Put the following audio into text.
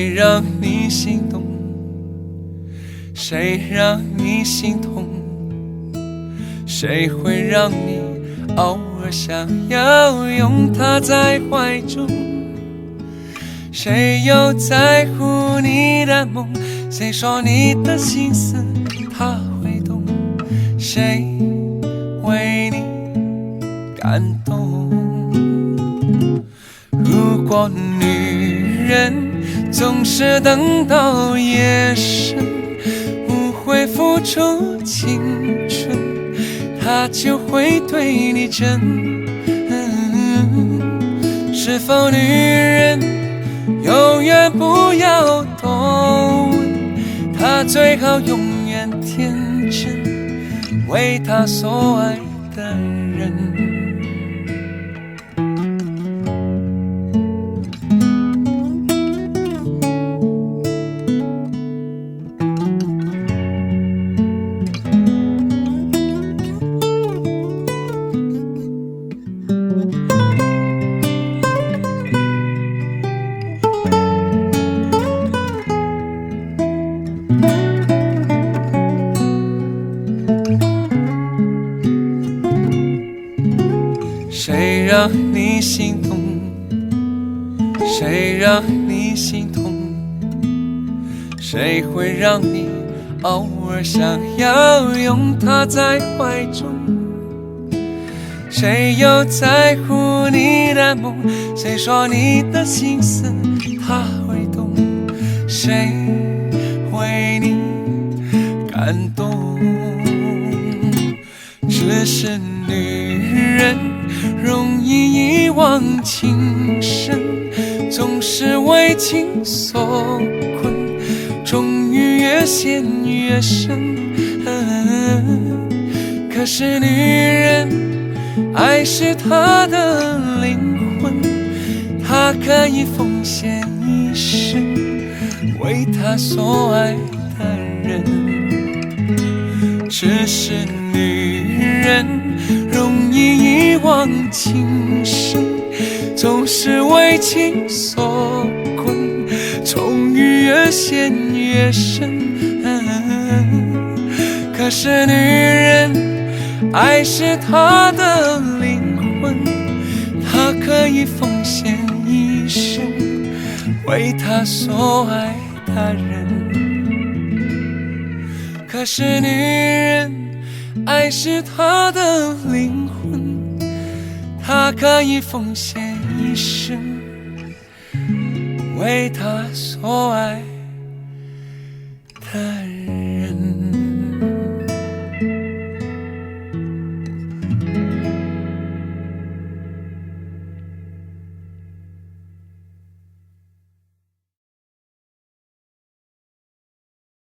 谁让你心动？谁让你心痛？谁会让你偶尔想要拥他在怀中？谁又在乎你的梦？谁说你的心思他会懂？谁为你感动？如果女人总是等到夜深，不会付出青春，她就会对你真。是否女人永远不要多问，她最好永远天真，为她所爱的人。谁让你心动？谁让你心痛？谁会让你偶尔想要拥他在怀中？谁又在乎你的梦？谁说你的心思他会懂？谁为你感动？只是女人容易遗忘情深，总是为情所困，终于越陷越深。可是女人，爱是她的灵魂，她可以奉献一生，为她所爱的人。只是女人容易遗忘情深，总是为情所困，终于越陷越深。可是女人，爱是她的灵魂，她可以奉献一生，为她所爱的人。可是女人，爱是她的灵魂，她可以奉献一生，为她所爱的人。